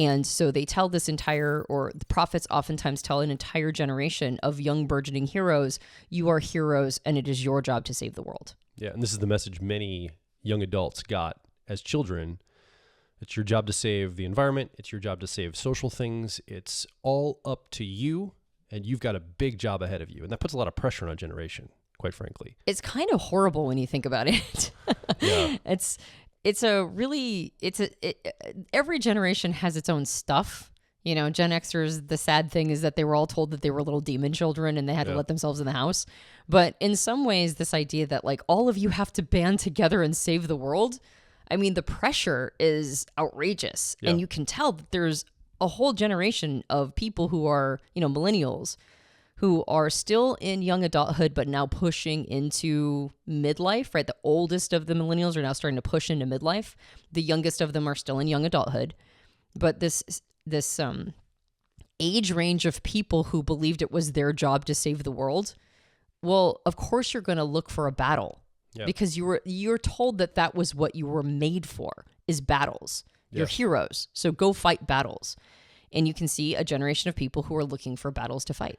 And so they tell this entire, or the prophets oftentimes tell an entire generation of young burgeoning heroes, you are heroes and it is your job to save the world. Yeah, and this is the message many young adults got as children. It's your job to save the environment. It's your job to save social things. It's all up to you, and you've got a big job ahead of you. And that puts a lot of pressure on a generation, quite frankly. It's kind of horrible when you think about it. Yeah. Every generation has its own stuff. You know, Gen Xers, the sad thing is that they were all told that they were little demon children and they had to let themselves in the house. But in some ways, this idea that like all of you have to band together and save the world, I mean, the pressure is outrageous. Yeah. And you can tell that there's a whole generation of people who are, you know, millennials, who are still in young adulthood, but now pushing into midlife, right? The oldest of the millennials are now starting to push into midlife. The youngest of them are still in young adulthood. But this age range of people who believed it was their job to save the world, well, of course you're going to look for a battle because you're told that was what you were made for, is battles. You're heroes, so go fight battles. And you can see a generation of people who are looking for battles to fight.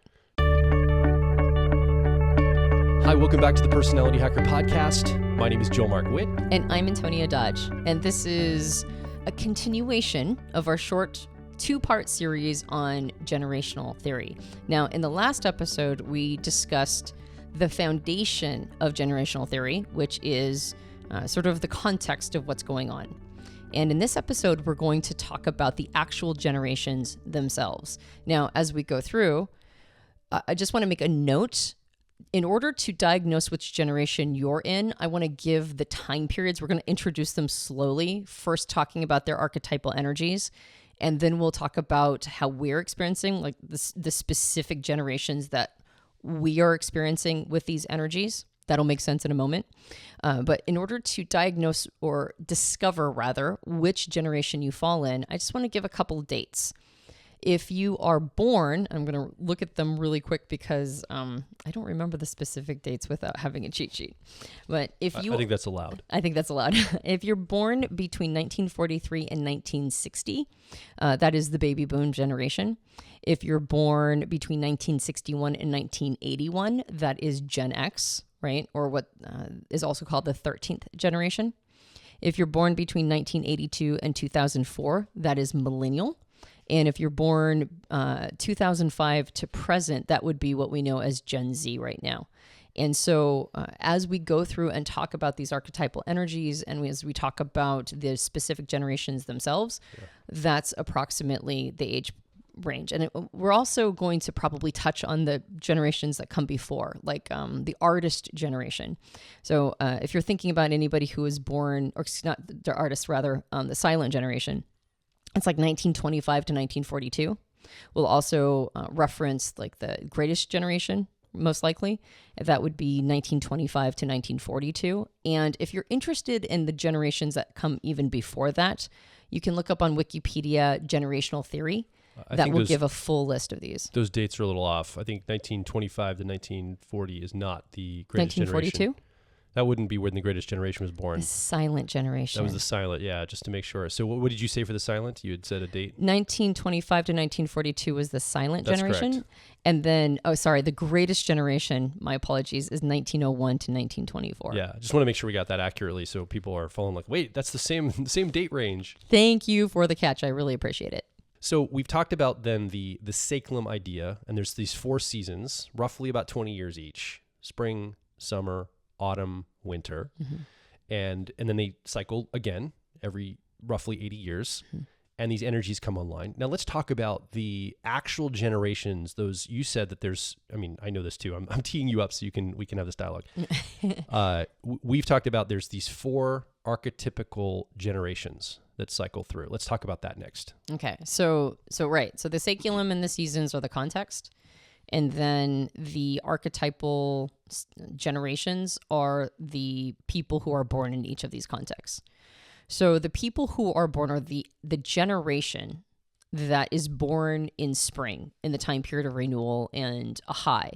Hi, welcome back to the Personality Hacker Podcast. My name is Joel Mark Witt. And I'm Antonia Dodge. And this is a continuation of our short 2-part series on generational theory. Now, in the last episode, we discussed the foundation of generational theory, which is sort of the context of what's going on. And in this episode, we're going to talk about the actual generations themselves. Now, as we go through, I just want to make a note. In order to diagnose which generation you're in, I want to give the time periods. We're going to introduce them slowly, first talking about their archetypal energies, and then we'll talk about how we're experiencing, like the specific generations that we are experiencing with these energies. That'll make sense in a moment. But in order to diagnose or discover, rather, which generation you fall in, I just want to give a couple of dates. If you are born, I'm going to look at them really quick because I don't remember the specific dates without having a cheat sheet. But if you, I think that's allowed. I think that's allowed. If you're born between 1943 and 1960, that is the baby boom generation. If you're born between 1961 and 1981, that is Gen X, right? Or what is also called the 13th generation. If you're born between 1982 and 2004, that is millennial. And if you're born 2005 to present, that would be what we know as Gen Z right now. And so as we go through and talk about these archetypal energies, and as we talk about the specific generations themselves, that's approximately the age range. And we're also going to probably touch on the generations that come before, like the artist generation. So if you're thinking about anybody who was born, or not the artist, rather, the silent generation, it's like 1925 to 1942. We'll also reference like the greatest generation, most likely. That would be 1925 to 1942. And if you're interested in the generations that come even before that, you can look up on Wikipedia generational theory. That will give a full list of these. Those dates are a little off. I think 1925 to 1940 is not the greatest 1942? generation. That wouldn't be when the greatest generation was born. The silent generation. That was the silent, yeah, just to make sure. So what did you say for the silent? You had said a date? 1925 to 1942 was the silent generation. Correct. And then, the greatest generation, my apologies, is 1901 to 1924. Yeah, just want to make sure we got that accurately so people are following like, wait, that's the same date range. Thank you for the catch. I really appreciate it. So we've talked about then the cyclum idea, and there's these 4 seasons, roughly about 20 years each: spring, summer, autumn, winter. Mm-hmm. And then they cycle again every roughly 80 years. Mm-hmm. And these energies come online. Now let's talk about the actual generations. Those, you said that there's, I mean, I know this too. I'm teeing you up so we can have this dialogue. We've talked about there's these 4 archetypical generations that cycle through. Let's talk about that next. Okay. So right. So the saculum and the seasons are the context. And then the archetypal generations are the people who are born in each of these contexts. So the people who are born are the generation that is born in spring, in the time period of renewal and a high,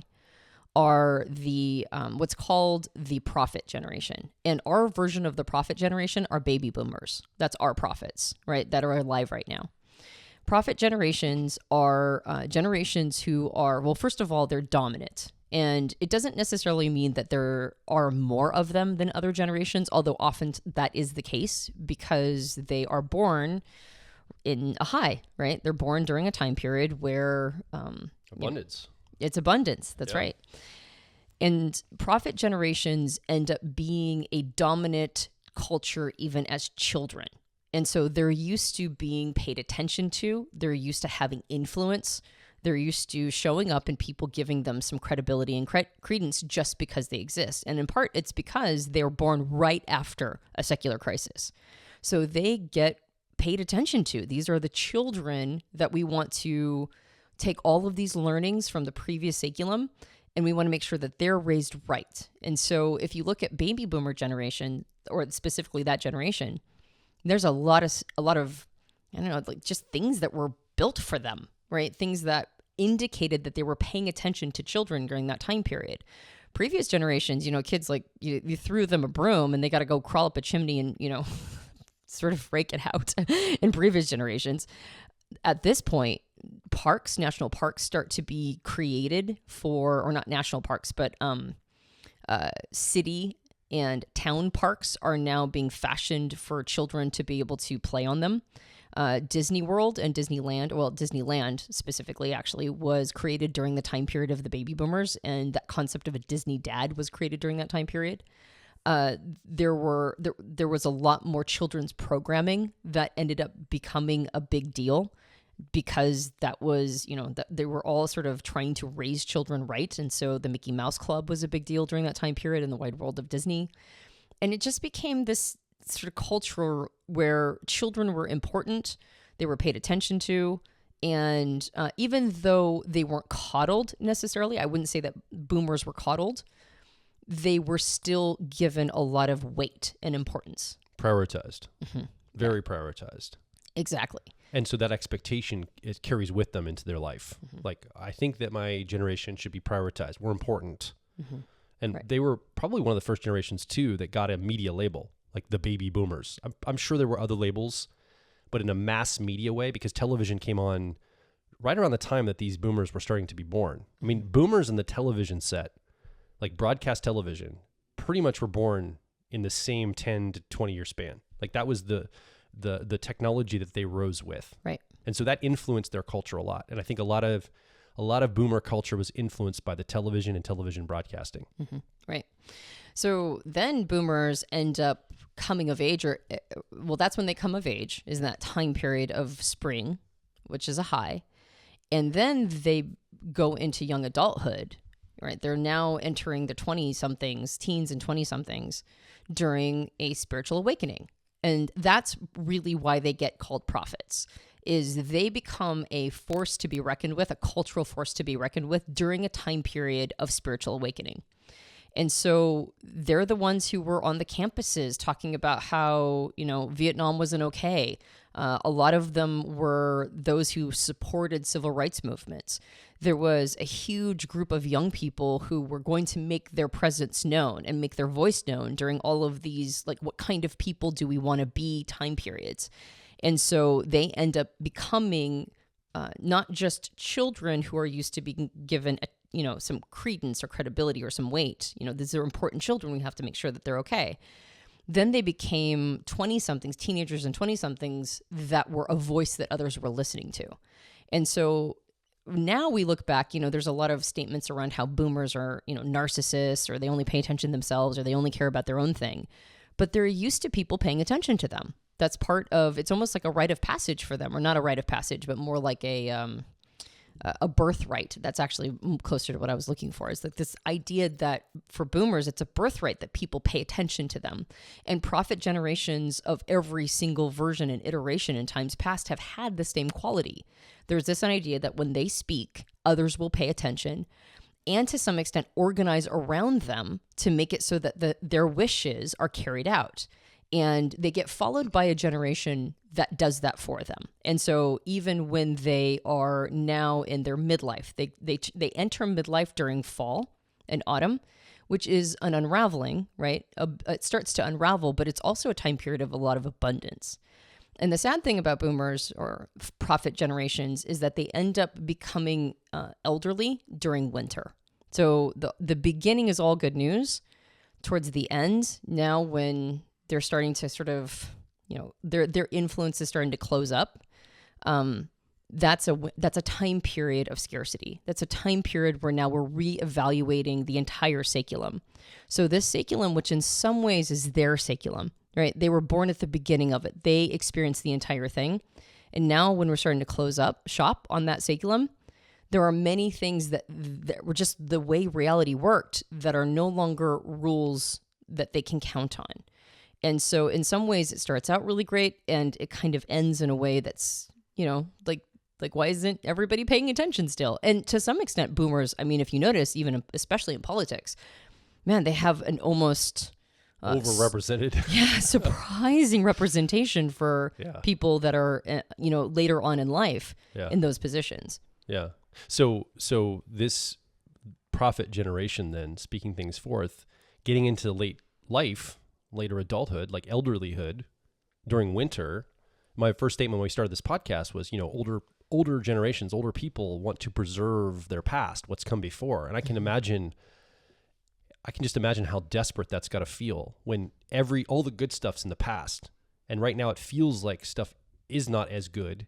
are the what's called the prophet generation. And our version of the prophet generation are baby boomers. That's our prophets, right, that are alive right now. Prophet generations are generations who are, well, first of all, they're dominant. And it doesn't necessarily mean that there are more of them than other generations, although often that is the case because they are born in a high, right? They're born during a time period where abundance. It's abundance. That's right. And prophet generations end up being a dominant culture even as children. And so they're used to being paid attention to. They're used to having influence. They're used to showing up and people giving them some credibility and credence just because they exist. And in part, it's because they were born right after a secular crisis. So they get paid attention to. These are the children that we want to take all of these learnings from the previous saculum, and we want to make sure that they're raised right. And so if you look at baby boomer generation, or specifically that generation, there's a lot of I don't know, like just things that were built for them, right? Things that indicated that they were paying attention to children during that time period. Previous generations, kids, like you threw them a broom and they got to go crawl up a chimney and, sort of rake it out in previous generations. At this point, national parks start to be created or not national parks, but city and town parks are now being fashioned for children to be able to play on them. Disney World and Disneyland, well, Disneyland specifically actually was created during the time period of the baby boomers, and that concept of a Disney dad was created during that time period. There was a lot more children's programming that ended up becoming a big deal because that was, they were all sort of trying to raise children right. And so the Mickey Mouse Club was a big deal during that time period in the wide world of Disney. And it just became this sort of culture where children were important, they were paid attention to, and even though they weren't coddled necessarily, I wouldn't say that boomers were coddled, they were still given a lot of weight and importance. Prioritized. Mm-hmm. Very prioritized. Exactly. And so that expectation, it carries with them into their life. Mm-hmm. Like, I think that my generation should be prioritized. We're important. Mm-hmm. And they were probably one of the first generations, too, that got a media label, like the baby boomers. I'm sure there were other labels, but in a mass media way, because television came on right around the time that these boomers were starting to be born. I mean, boomers in the television set, like broadcast television, pretty much were born in the same 10 to 20 year span. Like that was the technology that they rose with. Right. And so that influenced their culture a lot. And I think a lot of boomer culture was influenced by the television and television broadcasting. Mm-hmm. Right. So then boomers end up coming of age, that's when they come of age, is that time period of spring, which is a high. And then they go into young adulthood, right? They're now entering the 20-somethings, teens and 20-somethings during a spiritual awakening. And that's really why they get called prophets, is they become a force to be reckoned with, a cultural force to be reckoned with during a time period of spiritual awakening. And so they're the ones who were on the campuses talking about how, Vietnam wasn't okay. A lot of them were those who supported civil rights movements. There was a huge group of young people who were going to make their presence known and make their voice known during all of these, like, what kind of people do we want to be time periods. And so they end up becoming not just children who are used to being given some credence or credibility or some weight. These are important children. We have to make sure that they're okay. Then they became 20-somethings, teenagers and 20-somethings that were a voice that others were listening to. And so now we look back, there's a lot of statements around how boomers are, narcissists, or they only pay attention to themselves, or they only care about their own thing. But they're used to people paying attention to them. That's part of, it's almost like a rite of passage for them, or not a rite of passage, but more like a birthright. That's actually closer to what I was looking for, is like this idea that for boomers, it's a birthright that people pay attention to them. And prophet generations of every single version and iteration in times past have had the same quality. There's this idea that when they speak, others will pay attention and to some extent organize around them to make it so that their wishes are carried out. And they get followed by a generation that does that for them. And so even when they are now in their midlife, they enter midlife during fall and autumn, which is an unraveling, right? It starts to unravel, but it's also a time period of a lot of abundance. And the sad thing about boomers or prophet generations is that they end up becoming elderly during winter. So the beginning is all good news. Towards the end, now when they're starting to sort of, their influence is starting to close up, that's a time period of scarcity. That's a time period where now we're reevaluating the entire saculum. So this saculum, which in some ways is their saculum, right? They were born at the beginning of it. They experienced the entire thing. And now when we're starting to close up shop on that saculum, there are many things that were just the way reality worked that are no longer rules that they can count on. And so in some ways it starts out really great and it kind of ends in a way that's, like why isn't everybody paying attention still? And to some extent, boomers, I mean, if you notice, even especially in politics, man, they have an almost overrepresented, surprising representation for people that are, later on in life in those positions. Yeah. So this prophet generation, then speaking things forth, getting into later adulthood, like elderlyhood during winter. My first statement when we started this podcast was, older generations, older people want to preserve their past, what's come before. And I can just imagine how desperate that's got to feel when all the good stuff's in the past. And right now it feels like stuff is not as good.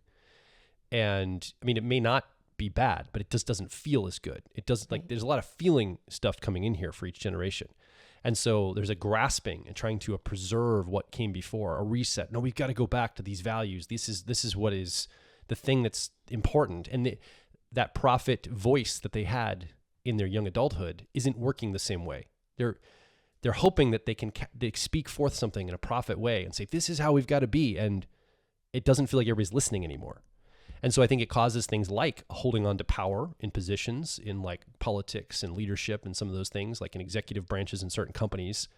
And I mean, it may not be bad, but it just doesn't feel as good. It doesn't there's a lot of feeling stuff coming in here for each generation. And so there's a grasping and trying to preserve what came before, a reset. No, we've got to go back to these values. This is what is the thing that's important. And that prophet voice that they had in their young adulthood isn't working the same way. They're hoping that they speak forth something in a prophet way and say, this is how we've got to be. And it doesn't feel like everybody's listening anymore. And so I think it causes things like holding on to power in positions in like politics and leadership and some of those things, like in executive branches in certain companies,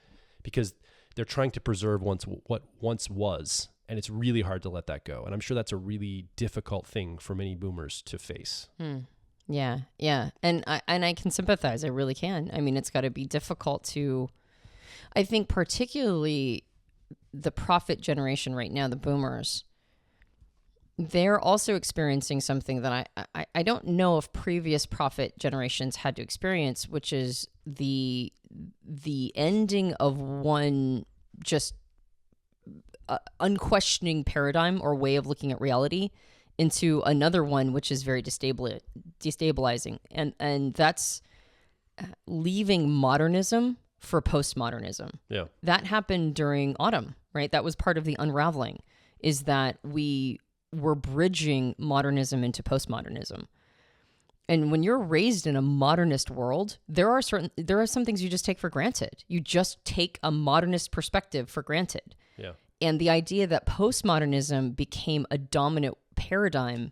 because they're trying to preserve what once was. And it's really hard to let that go. And I'm sure that's a really difficult thing for many boomers to face. Yeah. And I can sympathize. I really can. I mean, it's got to be difficult I think particularly the prophet generation right now, the boomers, they're also experiencing something that I don't know if previous prophet generations had to experience, which is the ending of one just unquestioning paradigm or way of looking at reality into another one, which is very destabilizing. And that's leaving modernism for postmodernism. Yeah. That happened during autumn, right? That was part of the unraveling, is that we're bridging modernism into postmodernism. And when you're raised in a modernist world, there are some things you just take for granted. You just take a modernist perspective for granted. Yeah. And the idea that postmodernism became a dominant paradigm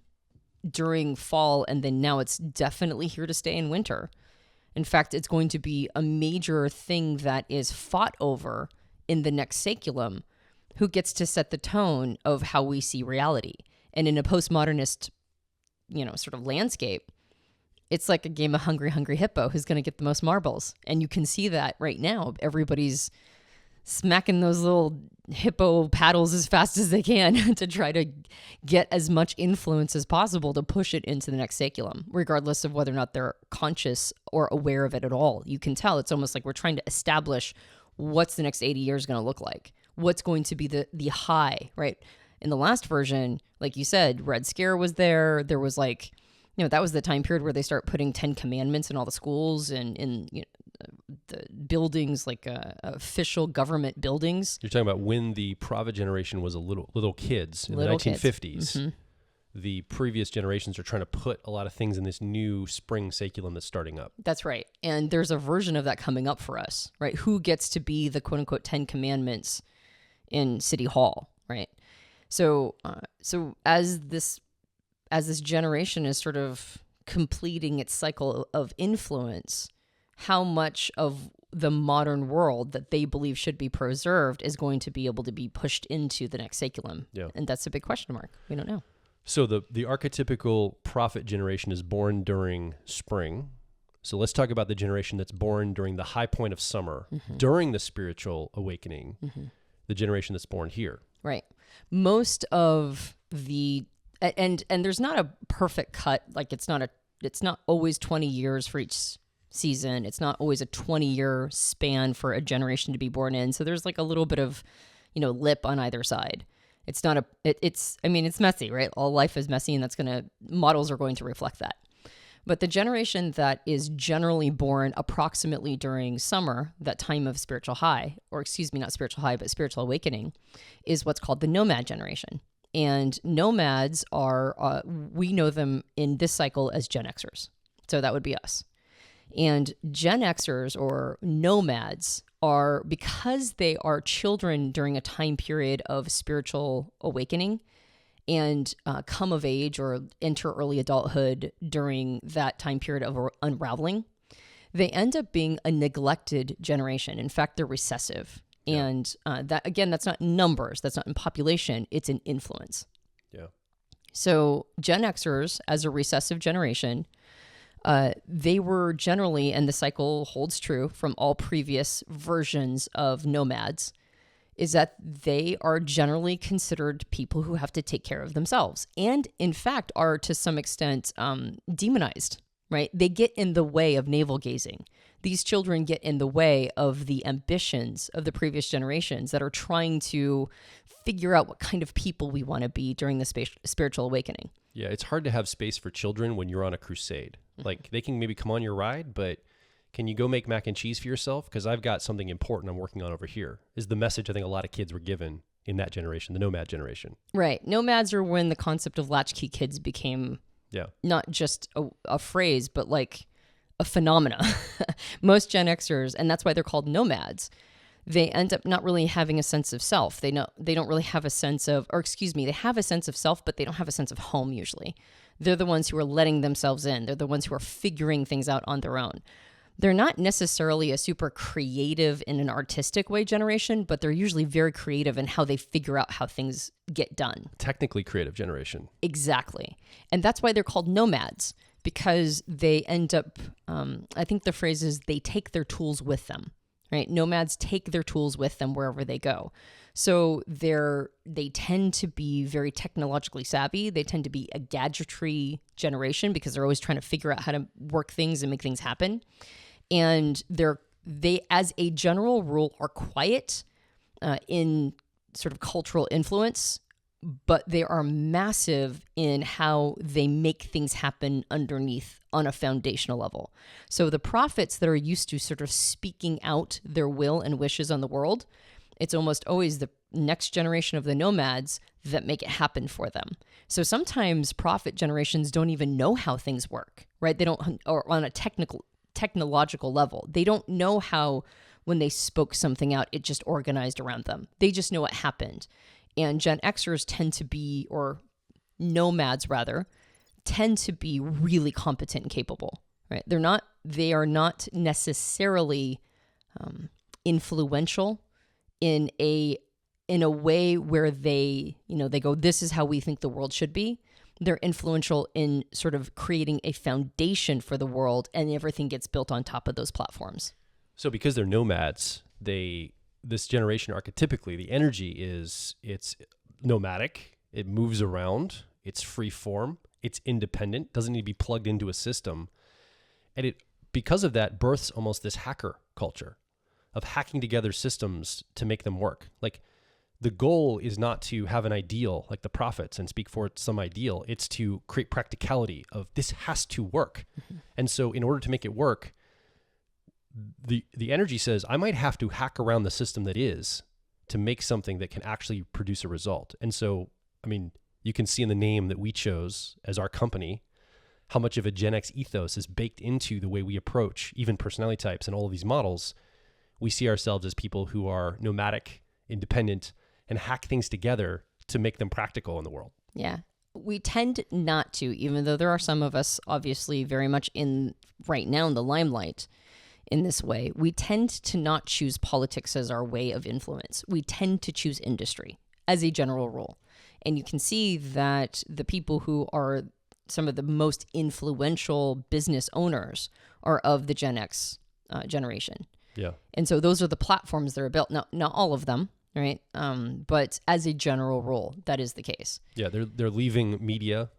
during fall, and then now it's definitely here to stay in winter. In fact, it's going to be a major thing that is fought over in the next saculum, who gets to set the tone of how we see reality. And in a postmodernist, sort of landscape, it's like a game of Hungry Hippo, who's going to get the most marbles. And you can see that right now. Everybody's smacking those little hippo paddles as fast as they can to try to get as much influence as possible to push it into the next saculum, regardless of whether or not they're conscious or aware of it at all. You can tell it's almost like we're trying to establish what's the next 80 years going to look like. What's going to be the high, right? In the last version, like you said, Red Scare was there. There was that was the time period where they start putting 10 commandments in all the schools and in the buildings, like official government buildings. You're talking about when the prophet generation was little kids in the 1950s. Mm-hmm. The previous generations are trying to put a lot of things in this new spring saculum that's starting up. That's right. And there's a version of that coming up for us, right? Who gets to be the quote unquote 10 commandments in City Hall, right? So as this generation is sort of completing its cycle of influence, how much of the modern world that they believe should be preserved is going to be able to be pushed into the next saculum? Yeah. And that's a big question mark. We don't know. So the archetypical prophet generation is born during spring. So let's talk about the generation that's born during the high point of summer, during the spiritual awakening, the generation that's born here. Right. Most of the and there's not a perfect cut. Like it's not always 20 years for each season. It's not always a 20-year span for a generation to be born in. So there's like a little bit of, lip on either side. It's not it's messy, right? All life is messy, and models are going to reflect that. But the generation that is generally born approximately during summer, that time of spiritual high, or excuse me, not spiritual high, but spiritual awakening, is what's called the nomad generation. And nomads are, we know them in this cycle as Gen Xers. So that would be us. And Gen Xers or nomads are, because they are children during a time period of spiritual awakening, and come of age or enter early adulthood during that time period of unraveling, they end up being a neglected generation. In fact, they're recessive. Yeah. And that's not numbers. That's not in population. It's in influence. Yeah. So Gen Xers, as a recessive generation, they were generally, and the cycle holds true from all previous versions of nomads, is that they are generally considered people who have to take care of themselves, and in fact are to some extent demonized, right? They get in the way of navel gazing. These children get in the way of the ambitions of the previous generations that are trying to figure out what kind of people we want to be during the spiritual awakening. Yeah, it's hard to have space for children when you're on a crusade. Mm-hmm. Like they can maybe come on your ride, but can you go make mac and cheese for yourself? Because I've got something important I'm working on over here, is the message I think a lot of kids were given in that generation, the nomad generation. Right. Nomads are when the concept of latchkey kids became not just a phrase, but like a phenomena. Most Gen Xers, and that's why they're called nomads, they end up not really having a sense of self. They don't really have a sense of, they have a sense of self, but they don't have a sense of home usually. They're the ones who are letting themselves in. They're the ones who are figuring things out on their own. They're not necessarily a super creative in an artistic way generation, but they're usually very creative in how they figure out how things get done. Technically creative generation. Exactly. And that's why they're called nomads, because they end up, I think the phrase is they take their tools with them, right? Nomads take their tools with them wherever they go. So they tend to be very technologically savvy. They tend to be a gadgetry generation because they're always trying to figure out how to work things and make things happen. And they, as a general rule, are quiet in sort of cultural influence, but they are massive in how they make things happen underneath on a foundational level. So the prophets that are used to sort of speaking out their will and wishes on the world, it's almost always the next generation of the nomads that make it happen for them. So sometimes prophet generations don't even know how things work, right? They don't, or on a technological level, they don't know how, when they spoke something out, it just organized around them. They just know what happened. And Gen Xers tend to be, or nomads rather, tend to be really competent and capable, right? They are not necessarily influential in a way where they go, this is how we think the world should be. They're influential in sort of creating a foundation for the world, and everything gets built on top of those platforms. So because they're nomads, this generation archetypically, the energy it's nomadic, it moves around, it's free form, it's independent, doesn't need to be plugged into a system. And it, because of that, births almost this hacker culture of hacking together systems to make them work. Like, the goal is not to have an ideal like the prophets and speak for some ideal. It's to create practicality of this has to work. Mm-hmm. And so in order to make it work, the energy says, I might have to hack around the system that is to make something that can actually produce a result. And so, I mean, you can see in the name that we chose as our company, how much of a Gen X ethos is baked into the way we approach even personality types and all of these models. We see ourselves as people who are nomadic, independent, and hack things together to make them practical in the world. Yeah. We tend not to, even though there are some of us obviously very much in right now in the limelight in this way, we tend to not choose politics as our way of influence. We tend to choose industry as a general rule. And you can see that the people who are some of the most influential business owners are of the Gen X generation. Yeah. And so those are the platforms that are built. Now, not all of them. right? But as a general rule, that is the case. Yeah, they're leaving media.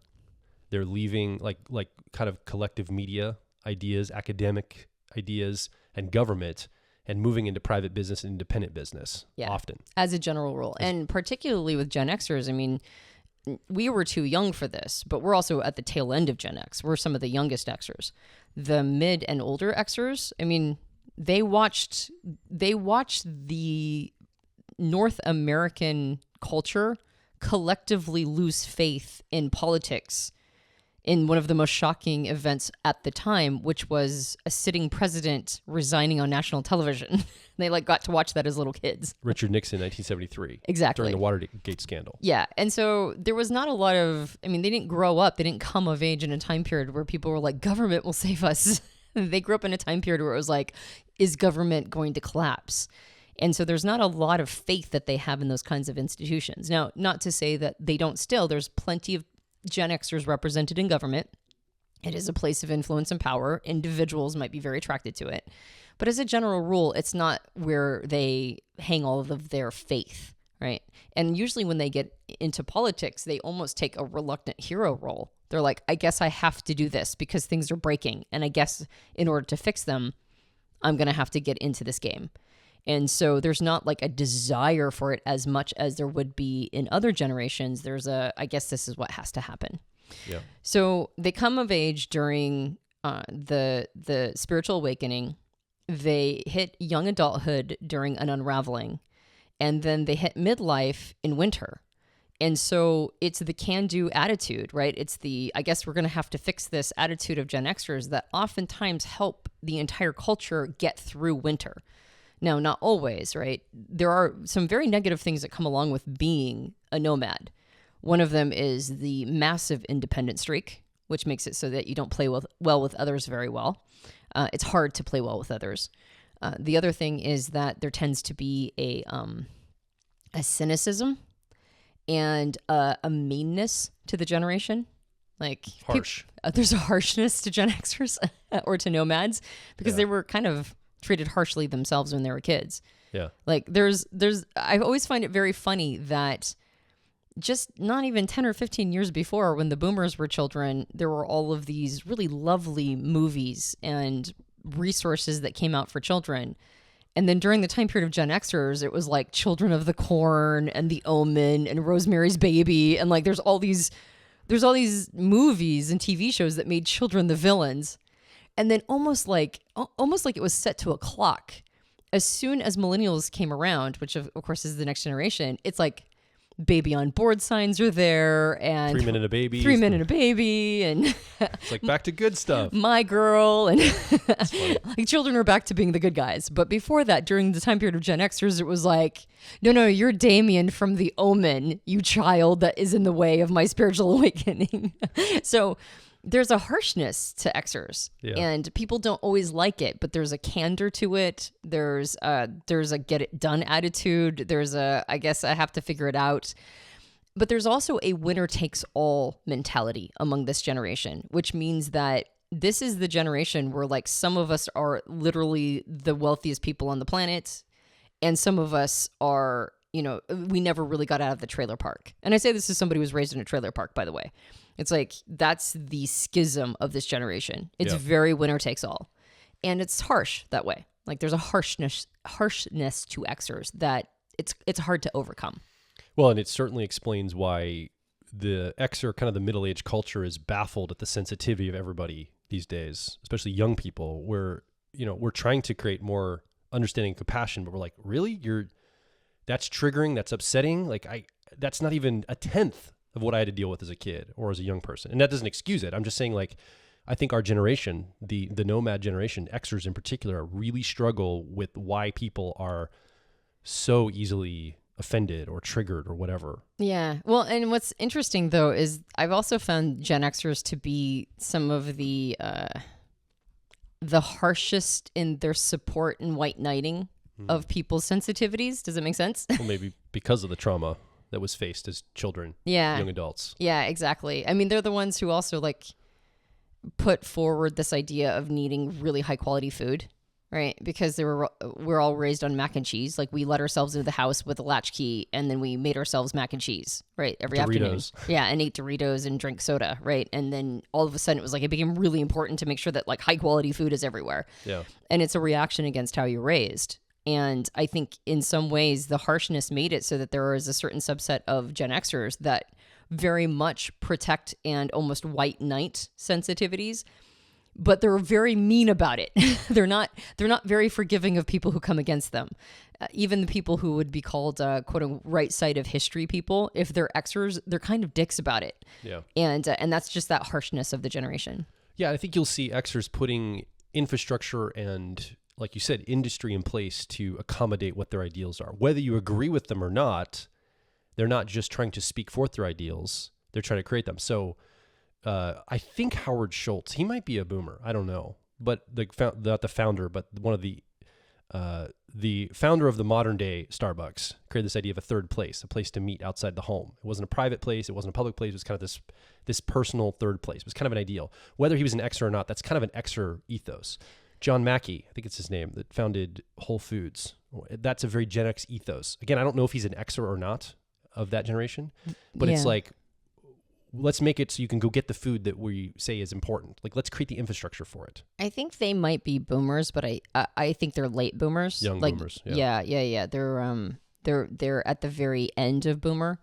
They're leaving like kind of collective media ideas, academic ideas, and government, and moving into private business and independent business often. As a general rule. And particularly with Gen Xers, I mean, we were too young for this, but we're also at the tail end of Gen X. We're some of the youngest Xers. The mid and older Xers, I mean, they watched the North American culture collectively lose faith in politics in one of the most shocking events at the time, which was a sitting president resigning on national television. They got to watch that as little kids. Richard Nixon, 1973. Exactly. During the Watergate scandal. Yeah. And so there was not a lot of, I mean, they didn't grow up, they didn't come of age in a time period where people were like, government will save us. They grew up in a time period where it was like, is government going to collapse? And so there's not a lot of faith that they have in those kinds of institutions. Now, not to say that they don't still, there's plenty of Gen Xers represented in government. It is a place of influence and power. Individuals might be very attracted to it. But as a general rule, it's not where they hang all of their faith, right? And usually when they get into politics, they almost take a reluctant hero role. They're like, I guess I have to do this because things are breaking. And I guess in order to fix them, I'm going to have to get into this game. And so there's not like a desire for it as much as there would be in other generations. There's I guess this is what has to happen. Yeah. So they come of age during the spiritual awakening. They hit young adulthood during an unraveling, and then they hit midlife in winter. And so it's the can-do attitude, right? It's the, I guess we're going to have to fix this attitude of Gen Xers that oftentimes help the entire culture get through winter. Now, not always, right? There are some very negative things that come along with being a nomad. One of them is the massive independent streak, which makes it so that you don't play well with others very well. It's hard to play well with others. The other thing is that there tends to be a cynicism and a meanness to the generation. Like harsh. There's a harshness to Gen Xers or to nomads because they were kind of treated harshly themselves when they were kids. Yeah. Like I always find it very funny that just not even 10 or 15 years before, when the boomers were children, there were all of these really lovely movies and resources that came out for children. And then during the time period of Gen Xers, it was like Children of the Corn and The Omen and Rosemary's Baby. And like, there's all these movies and TV shows that made children the villains. And then almost like it was set to a clock. As soon as millennials came around, which of course is the next generation, it's like baby on board signs are there, and 3 Men and a Baby. 3 Men and a Baby, and it's like back to good stuff. My Girl, and like children are back to being the good guys. But before that, during the time period of Gen Xers, it was like, no, you're Damien from The Omen, you child that is in the way of my spiritual awakening. So there's a harshness to Xers, and people don't always like it, but there's a candor to it. There's a get it done attitude. There's I guess I have to figure it out. But there's also a winner takes all mentality among this generation, which means that this is the generation where like some of us are literally the wealthiest people on the planet, and some of us are, we never really got out of the trailer park. And I say this as somebody who was raised in a trailer park, by the way. It's like, that's the schism of this generation. It's very winner takes all. And it's harsh that way. Like there's a harshness to Xers that it's hard to overcome. Well, and it certainly explains why the Xer, kind of the middle-aged culture, is baffled at the sensitivity of everybody these days, especially young people, where, we're trying to create more understanding and compassion, but we're like, really? That's triggering, that's upsetting? Like that's not even a tenth of what I had to deal with as a kid or as a young person. And that doesn't excuse it. I'm just saying, like, I think our generation, the nomad generation, Xers in particular, really struggle with why people are so easily offended or triggered or whatever. Yeah. Well, and what's interesting though is I've also found Gen Xers to be some of the harshest in their support and white knighting of people's sensitivities. Does it make sense? Well, maybe because of the trauma that was faced as children, young adults. Yeah, exactly. I mean, they're the ones who also like put forward this idea of needing really high quality food. right? Because we're all raised on mac and cheese. Like we let ourselves into the house with a latchkey and then we made ourselves mac and cheese, right? Every afternoon. Yeah, and ate Doritos and drank soda, right? And then all of a sudden it was like, it became really important to make sure that like high quality food is everywhere. Yeah. And it's a reaction against how you're raised. And I think in some ways the harshness made it so that there is a certain subset of Gen Xers that very much protect and almost white knight sensitivities, but they're very mean about it. They're not very forgiving of people who come against them. Even the people who would be called quote unquote right side of history people, if they're Xers, they're kind of dicks about it. Yeah. And that's just that harshness of the generation. Yeah, I think you'll see Xers putting infrastructure and, like you said, industry in place to accommodate what their ideals are. Whether you agree with them or not, they're not just trying to speak forth their ideals. They're trying to create them. So I think Howard Schultz, he might be a boomer. I don't know. But not the founder, but one of the founder of the modern day Starbucks created this idea of a third place, a place to meet outside the home. It wasn't a private place. It wasn't a public place. It was kind of this personal third place. It was kind of an ideal. Whether he was an Xer or not, that's kind of an Xer ethos. John Mackey, I think it's his name, that founded Whole Foods. That's a very Gen X ethos. Again, I don't know if he's an Xer or not of that generation, but It's like, let's make it so you can go get the food that we say is important. Like, let's create the infrastructure for it. I think they might be boomers, but I think they're late boomers. Young boomers. Yeah. They're at the very end of boomer.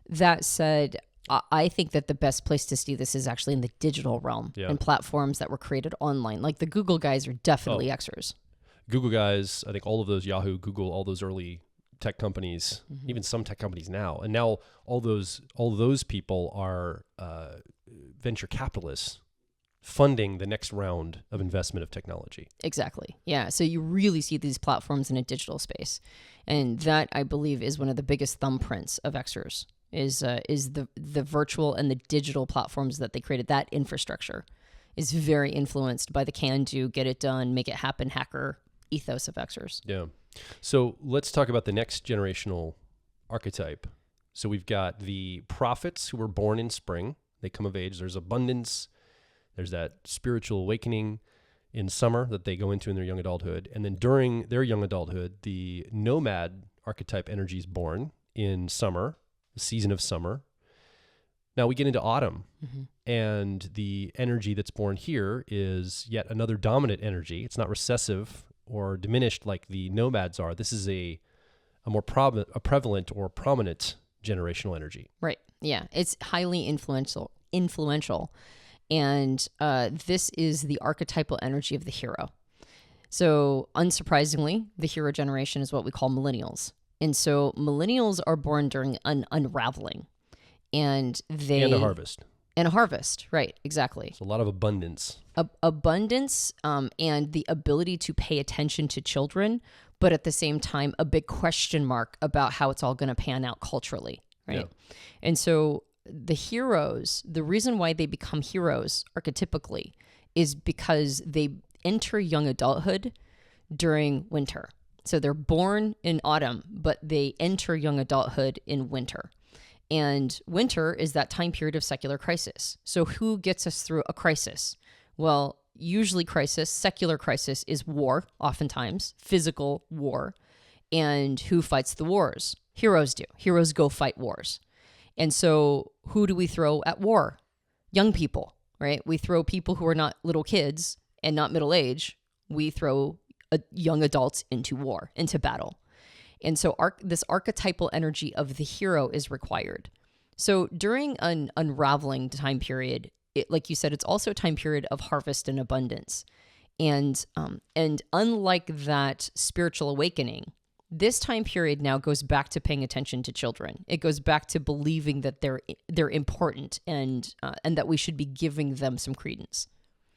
That said, I think that the best place to see this is actually in the digital realm and platforms that were created online. Like the Google guys are definitely Xers. Google guys, I think all of those, Yahoo, Google, all those early tech companies, even some tech companies now. And now all those people are venture capitalists funding the next round of investment of technology. Exactly. Yeah. So you really see these platforms in a digital space. And that, I believe, is one of the biggest thumbprints of Xers. Is the virtual and the digital platforms that they created. That infrastructure is very influenced by the can-do, get it done, make it happen hacker ethos of Xers. Yeah. So let's talk about the next generational archetype. So we've got the prophets who were born in spring. They come of age. There's abundance. There's that spiritual awakening in summer that they go into in their young adulthood. And then during their young adulthood, the nomad archetype energy is born in summer, the season of summer. Now we get into autumn, and the energy that's born here is yet another dominant energy. It's not recessive or diminished like the nomads are. This is a more prevalent or prominent generational energy. Right. Yeah. It's highly influential. And this is the archetypal energy of the hero. So unsurprisingly, the hero generation is what we call millennials. And so millennials are born during an unraveling. And a harvest. And a harvest, right, exactly. So a lot of abundance. Abundance and the ability to pay attention to children, but at the same time, a big question mark about how it's all going to pan out culturally, right? Yeah. And so the heroes, the reason why they become heroes archetypically is because they enter young adulthood during winter. So they're born in autumn, but they enter young adulthood in winter. And winter is that time period of secular crisis. So who gets us through a crisis? Well, usually secular crisis is war, oftentimes, physical war. And who fights the wars? Heroes do. Heroes go fight wars. And so who do we throw at war? Young people, right? We throw people who are not little kids and not middle age. We throw young adults into war, into battle. And so this archetypal energy of the hero is required. So during an unraveling time period, like you said, it's also a time period of harvest and abundance. And unlike that spiritual awakening, this time period now goes back to paying attention to children. It goes back to believing that they're important and that we should be giving them some credence.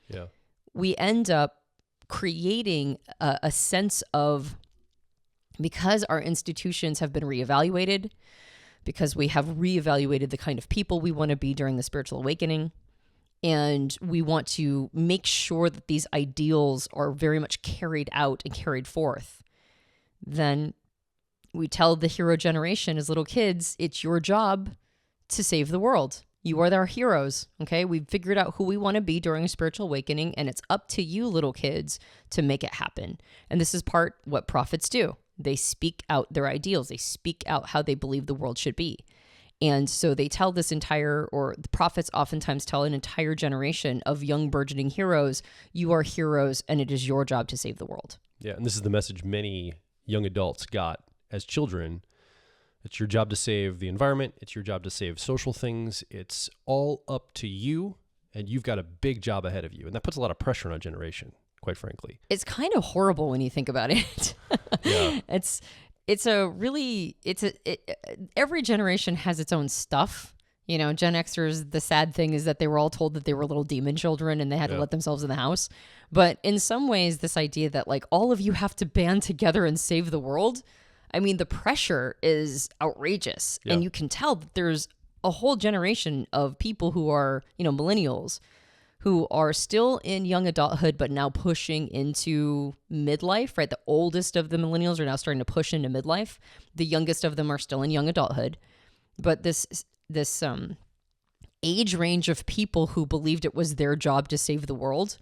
Yeah. We end up creating a sense of, because our institutions have been reevaluated, because we have reevaluated the kind of people we want to be during the spiritual awakening, and we want to make sure that these ideals are very much carried out and carried forth, then we tell the hero generation as little kids, it's your job to save the world. You are our heroes, okay? We've figured out who we want to be during a spiritual awakening, and it's up to you, little kids, to make it happen. And this is part what prophets do. They speak out their ideals. They speak out how they believe the world should be. And so they tell this entire, or the prophets oftentimes tell an entire generation of young burgeoning heroes, you are heroes, and it is your job to save the world. Yeah, and this is the message many young adults got as children. It's your job to save the environment. It's your job to save social things. It's all up to you, and you've got a big job ahead of you. And that puts a lot of pressure on a generation, quite frankly. It's kind of horrible when you think about it. Yeah. Every generation has its own stuff. You know, Gen Xers, the sad thing is that they were all told that they were little demon children and they had to let themselves in the house. But in some ways, this idea that like all of you have to band together and save the world, I mean, the pressure is outrageous. Yeah. And you can tell that there's a whole generation of people who are, you know, millennials, who are still in young adulthood, but now pushing into midlife, right? The oldest of the millennials are now starting to push into midlife. The youngest of them are still in young adulthood. But this age range of people who believed it was their job to save the world,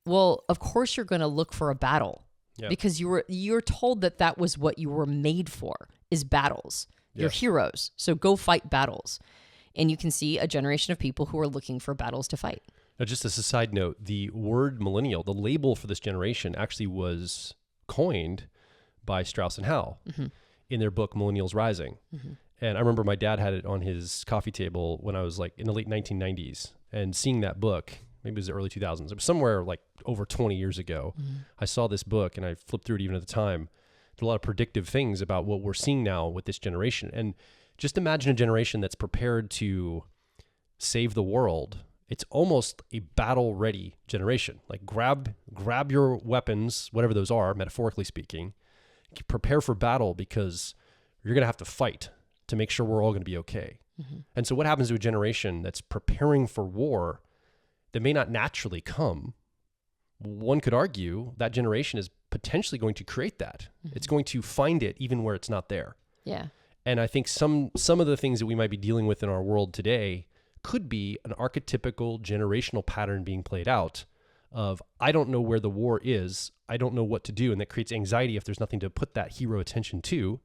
well, of course you're going to look for a battle. Yeah. Because you're told that was what you were made for, is battles. Yes. You're heroes, so go fight battles. And you can see a generation of people who are looking for battles to fight. Now, just as a side note, the word millennial, the label for this generation, actually was coined by Strauss and Howe in their book Millennials Rising. And I remember my dad had it on his coffee table when I was like in the late 1990s, and seeing that book. Maybe it was the early 2000s. It was somewhere like over 20 years ago. I saw this book and I flipped through it even at the time. There's a lot of predictive things about what we're seeing now with this generation. And just imagine a generation that's prepared to save the world. It's almost a battle-ready generation. Like grab your weapons, whatever those are, metaphorically speaking. Prepare for battle because you're going to have to fight to make sure we're all going to be okay. And so what happens to a generation that's preparing for war that may not naturally come? One could argue that generation is potentially going to create that. It's going to find it even where it's not there. Yeah. And I think some of the things that we might be dealing with in our world today could be an archetypical generational pattern being played out of, I don't know where the war is. I don't know what to do. And that creates anxiety if there's nothing to put that hero attention to.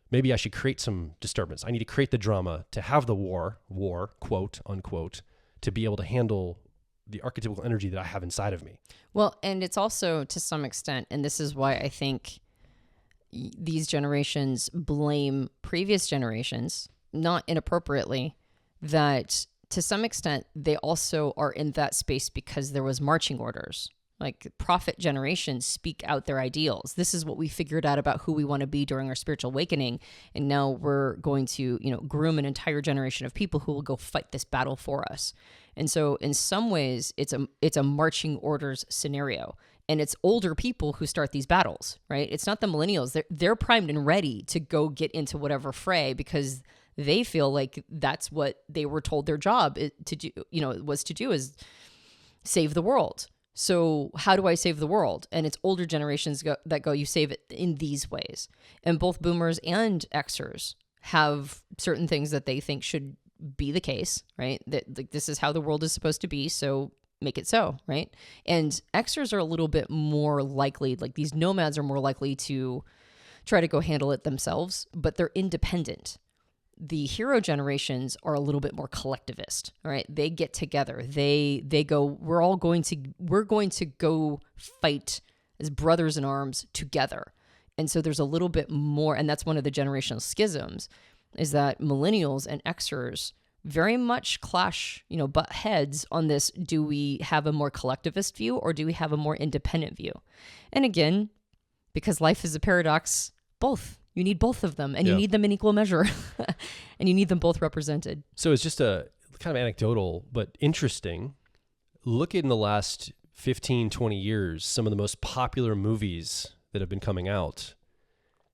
Maybe I should create some disturbance. I need to create the drama to have the war, quote unquote, to be able to handle the archetypical energy that I have inside of me. Well, and it's also to some extent, and this is why I think these generations blame previous generations, not inappropriately, that to some extent they also are in that space because there was marching orders. Like prophet generations speak out their ideals. This is what we figured out about who we want to be during our spiritual awakening. And now we're going to, groom an entire generation of people who will go fight this battle for us. And so in some ways it's a marching orders scenario. And it's older people who start these battles, right? It's not the millennials. They're primed and ready to go get into whatever fray because they feel like that's what they were told their job to do, was to do, is save the world. So how do I save the world? And it's older generations that go, you save it in these ways. And both boomers and Xers have certain things that they think should be the case, right? That like, this is how the world is supposed to be, so make it so, right? And Xers are a little bit more likely, like these nomads are more likely to try to go handle it themselves, but they're independent. The hero generations are a little bit more collectivist, all right? They get together. They go, we're going to go fight as brothers in arms together. And so there's a little bit more, and that's one of the generational schisms, is that millennials and Xers very much clash, butt heads on this. Do we have a more collectivist view or do we have a more independent view? And again, because life is a paradox, both. You need both of them, and you need them in equal measure, and you need them both represented. So it's just a kind of anecdotal, but interesting. Look in the last 15, 20 years, some of the most popular movies that have been coming out,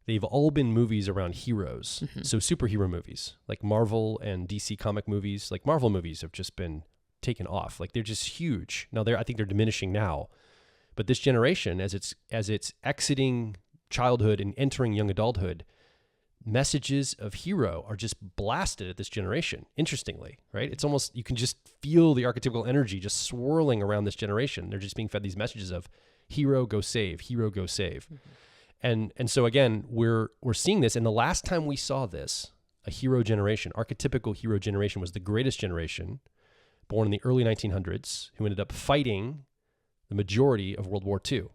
they've all been movies around heroes. So superhero movies, like Marvel and DC comic movies. Like Marvel movies have just been taken off. Like they're just huge. Now I think they're diminishing now. But this generation, as it's exiting childhood and entering young adulthood, messages of hero are just blasted at this generation, interestingly, right? It's almost, you can just feel the archetypical energy just swirling around this generation. They're just being fed these messages of hero, go save, hero, go save. And so again, we're seeing this. And the last time we saw this, a hero generation, archetypical hero generation, was the greatest generation, born in the early 1900s, who ended up fighting the majority of World War II.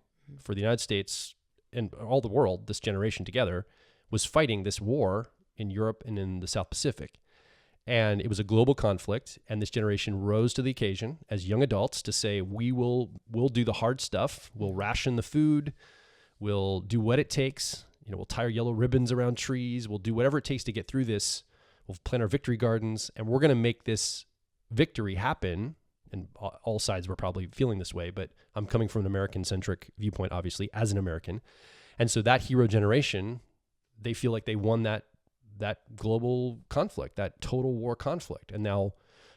For the United States and all the world, this generation together was fighting this war in Europe and in the South Pacific. And it was a global conflict, and this generation rose to the occasion as young adults to say, we'll do the hard stuff, we'll ration the food, we'll do what it takes, we'll tie our yellow ribbons around trees, we'll do whatever it takes to get through this, we'll plant our victory gardens, and we're going to make this victory happen. And all sides were probably feeling this way, but I'm coming from an American-centric viewpoint, obviously, as an American. And so that hero generation, they feel like they won that global conflict, that total war conflict. And now,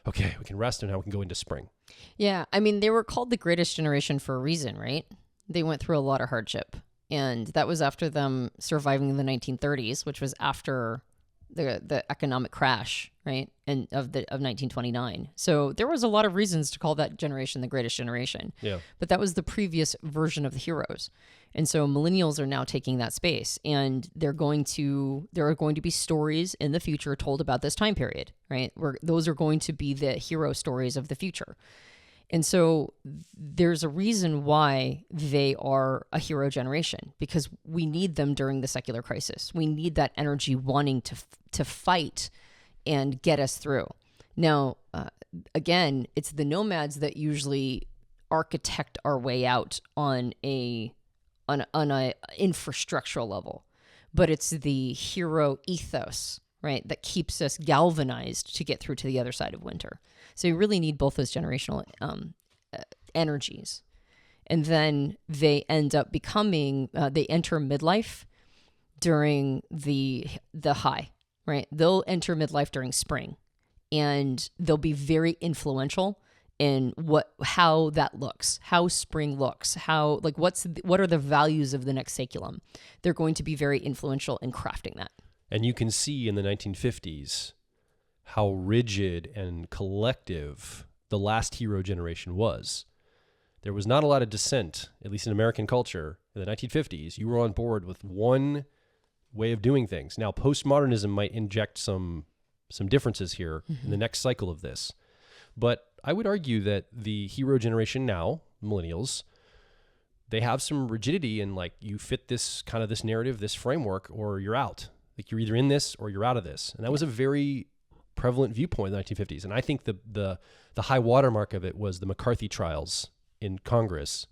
okay, we can rest and now we can go into spring. Yeah. I mean, they were called the greatest generation for a reason, right? They went through a lot of hardship. And that was after them surviving the 1930s, which was after the economic crash, right? And of 1929. So there was a lot of reasons to call that generation the greatest generation. Yeah. But that was the previous version of the heroes. And so millennials are now taking that space, and there are going to be stories in the future told about this time period, right? Where those are going to be the hero stories of the future. And so there's a reason why they are a hero generation, because we need them during the secular crisis. We need that energy wanting to fight and get us through. Now, again, it's the nomads that usually architect our way out on a infrastructural level, but it's the hero ethos, right, that keeps us galvanized to get through to the other side of winter. So you really need both those generational energies. And then they end up becoming, they enter midlife during the high, right? They'll enter midlife during spring, and they'll be very influential in how that looks, how spring looks, what are the values of the next saculum. They're going to be very influential in crafting that. And you can see in the 1950s how rigid and collective the last hero generation was. There was not a lot of dissent, at least in American culture, in the 1950s. You were on board with one way of doing things. Now, postmodernism might inject some differences here in the next cycle of this. But I would argue that the hero generation now, millennials, they have some rigidity in, like, you fit this kind of this narrative, this framework, or you're out. Like, you're either in this or you're out of this. And that was a very prevalent viewpoint in the 1950s. And I think the high watermark of it was the McCarthy trials in Congress,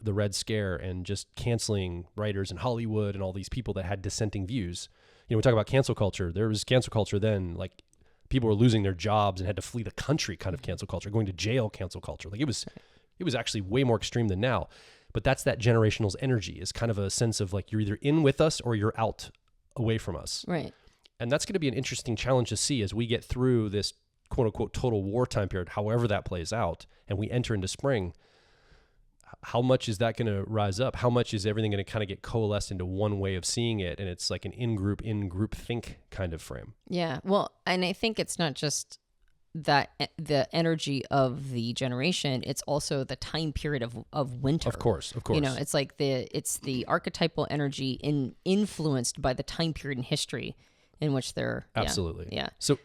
the Red Scare, and just canceling writers in Hollywood and all these people that had dissenting views. We talk about cancel culture. There was cancel culture then, like, people were losing their jobs and had to flee the country kind of cancel culture, going to jail cancel culture. Like, it was actually way more extreme than now. But that's that generational's energy, is kind of a sense of, like, you're either in with us or you're out away from us. Right. And that's going to be an interesting challenge to see as we get through this quote unquote total war time period, however that plays out, and we enter into spring. How much is that going to rise up? How much is everything going to kind of get coalesced into one way of seeing it? And it's like an in-group think kind of frame. Yeah. Well, and I think it's not just that the energy of the generation, it's also the time period of winter. Of course. It's like it's the archetypal energy influenced by the time period in history in which they're absolutely. Yeah. So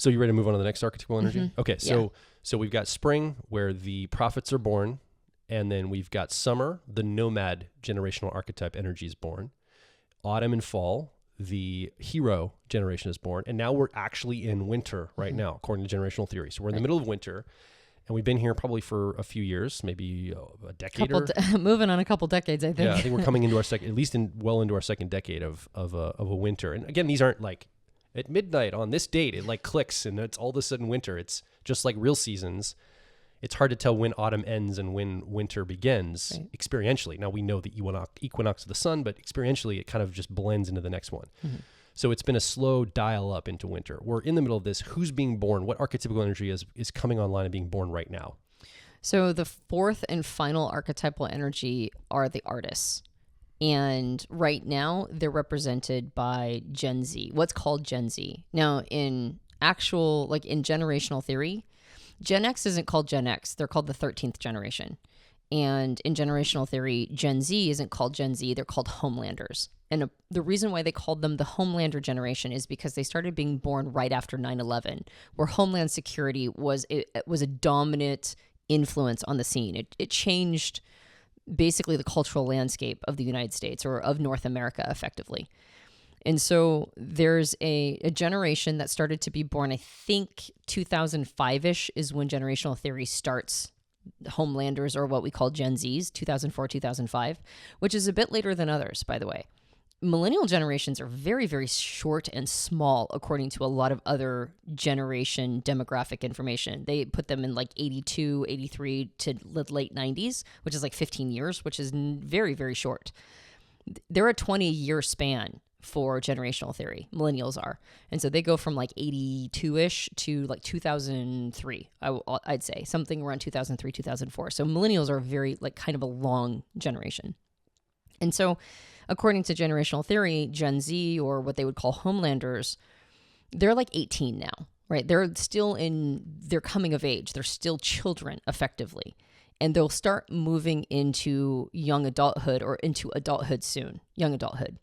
you ready to move on to the next archetypal energy? Mm-hmm. Okay. So we've got spring, where the prophets are born. And then we've got summer, the nomad generational archetype energy is born. Autumn and fall, the hero generation is born. And now we're actually in winter right now, according to generational theory. So we're in the middle of winter, and we've been here probably for a few years, maybe a decade moving on a couple decades, I think. Yeah, I think we're coming into our second, at least well into our second decade of a winter. And again, these aren't like at midnight on this date, it like clicks and it's all of a sudden winter. It's just like real seasons. It's hard to tell when autumn ends and when winter begins experientially. Now we know the equinox of the sun, but experientially it kind of just blends into the next one. Mm-hmm. So it's been a slow dial up into winter. We're in the middle of this. Who's being born? What archetypical energy is coming online and being born right now? So the fourth and final archetypal energy are the artists. And right now, they're represented by Gen Z, what's called Gen Z. Now, in actual, like in generational theory, Gen X isn't called Gen X. They're called the 13th generation. And in generational theory, Gen Z isn't called Gen Z. They're called Homelanders. And the reason why they called them the Homelander generation is because they started being born right after 9/11, where Homeland Security was a dominant influence on the scene. It changed basically the cultural landscape of the United States, or of North America effectively. And so there's a generation that started to be born, I think 2005-ish is when generational theory starts. Homelanders, or what we call Gen Zs, 2004, 2005, which is a bit later than others, by the way. Millennial generations are very, very short and small according to a lot of other generation demographic information. They put them in like 82, 83 to the late 90s, which is like 15 years, which is very, very short. They're a 20-year span for generational theory. Millennials are. And so they go from like 82-ish to like 2003, I'd say. Something around 2003, 2004. So millennials are very, like, kind of a long generation. And so according to generational theory, Gen Z, or what they would call Homelanders, they're like 18 now, right? They're still in their coming of age. They're still children, effectively. And they'll start moving into young adulthood, or into adulthood soon, young adulthood.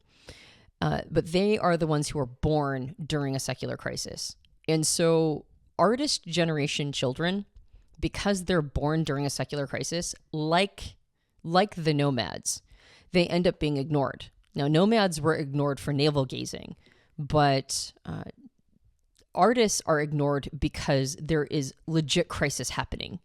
But they are the ones who are born during a secular crisis. And so artist generation children, because they're born during a secular crisis, like the nomads, they end up being ignored. Now, nomads were ignored for navel gazing, but artists are ignored because there is legit crisis happening.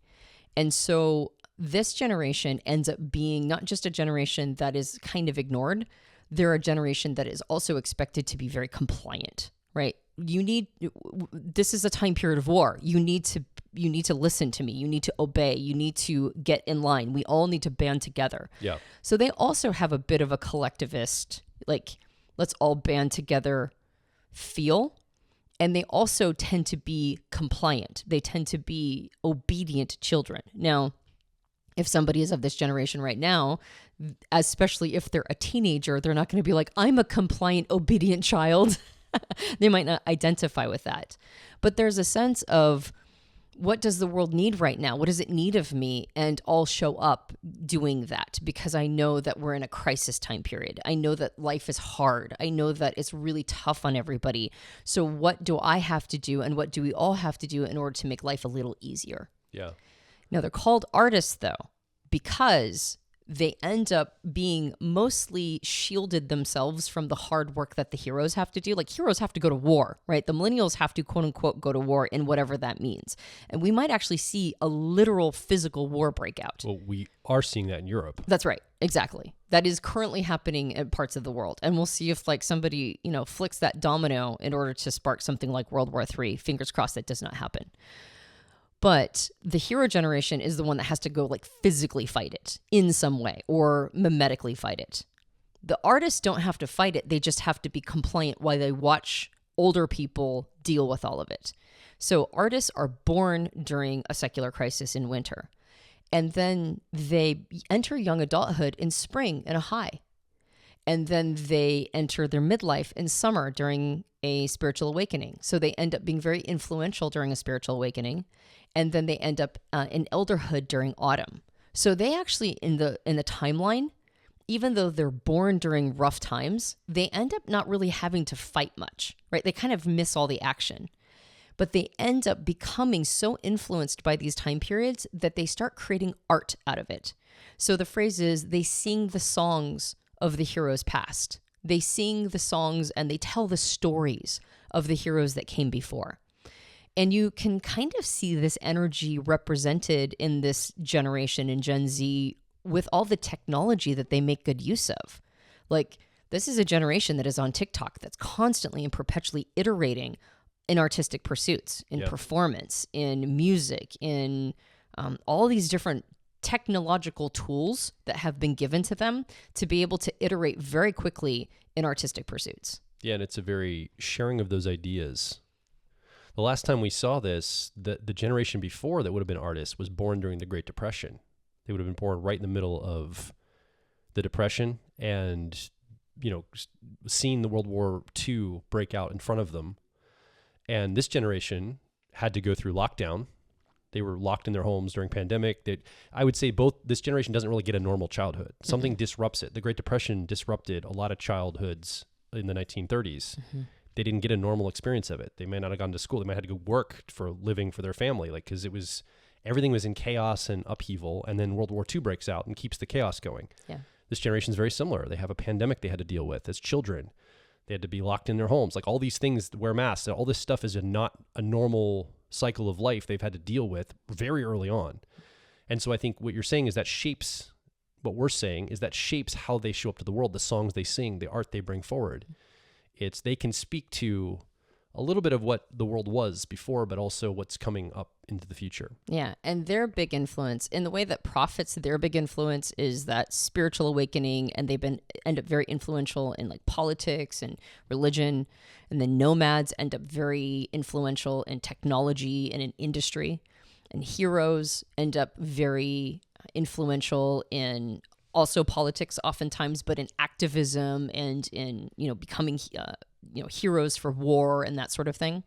And so this generation ends up being not just a generation that is kind of ignored, they're a generation that is also expected to be very compliant, right? This is a time period of war. You need to listen to me. You need to obey. You need to get in line. We all need to band together. Yeah. So they also have a bit of a collectivist, like, let's all band together feel. And they also tend to be compliant. They tend to be obedient children. Now, if somebody is of this generation right now, especially if they're a teenager, they're not going to be like, I'm a compliant, obedient child. They might not identify with that. But there's a sense of, what does the world need right now? What does it need of me? And I'll show up doing that because I know that we're in a crisis time period. I know that life is hard. I know that it's really tough on everybody. So what do I have to do, and what do we all have to do in order to make life a little easier? Yeah. Now, they're called artists, though, because they end up being mostly shielded themselves from the hard work that the heroes have to do. Like, heroes have to go to war, right? The millennials have to, quote unquote, go to war, in whatever that means. And we might actually see a literal physical war breakout. Well, we are seeing that in Europe. That's right. Exactly. That is currently happening in parts of the world. And we'll see if, like, somebody, flicks that domino in order to spark something like World War III. Fingers crossed that does not happen. But the hero generation is the one that has to go, like, physically fight it in some way, or mimetically fight it. The artists don't have to fight it. They just have to be compliant while they watch older people deal with all of it. So artists are born during a secular crisis in winter. And then they enter young adulthood in spring in a high. And then they enter their midlife in summer during a spiritual awakening. So they end up being very influential during a spiritual awakening. And then they end up in elderhood during autumn. So they actually, in the timeline, even though they're born during rough times, they end up not really having to fight much, right? They kind of miss all the action. But they end up becoming so influenced by these time periods that they start creating art out of it. So the phrase is, they sing the songs of the heroes past. They sing the songs and they tell the stories of the heroes that came before. And you can kind of see this energy represented in this generation in Gen Z with all the technology that they make good use of. Like, this is a generation that is on TikTok that's constantly and perpetually iterating in artistic pursuits, in performance, in music, in all these different technological tools that have been given to them to be able to iterate very quickly in artistic pursuits. Yeah, and it's a very sharing of those ideas. The last time we saw this, the generation before that would have been artists was born during the Great Depression. They would have been born right in the middle of the Depression, and, seeing the World War II break out in front of them. And this generation had to go through lockdown. They were locked in their homes during pandemic. I would say this generation doesn't really get a normal childhood. Something disrupts it. The Great Depression disrupted a lot of childhoods in the 1930s. They didn't get a normal experience of it. They may not have gone to school. They might have had to go work for living for their family, because everything was in chaos and upheaval. And then World War II breaks out and keeps the chaos going. Yeah. This generation is very similar. They have a pandemic they had to deal with as children. They had to be locked in their homes. Like all these things, wear masks. All this stuff is not a normal cycle of life they've had to deal with very early on. And so I think what you're saying is that shapes what we're saying is that shapes how they show up to the world, the songs they sing, the art they bring forward. They can speak to a little bit of what the world was before, but also what's coming up into the future. Yeah. And their big influence in the way that prophets, their big influence is that spiritual awakening, and they've end up very influential in like politics and religion. And then nomads end up very influential in technology and in industry. And heroes end up very influential in also politics oftentimes, but in activism and in, becoming, heroes for war and that sort of thing.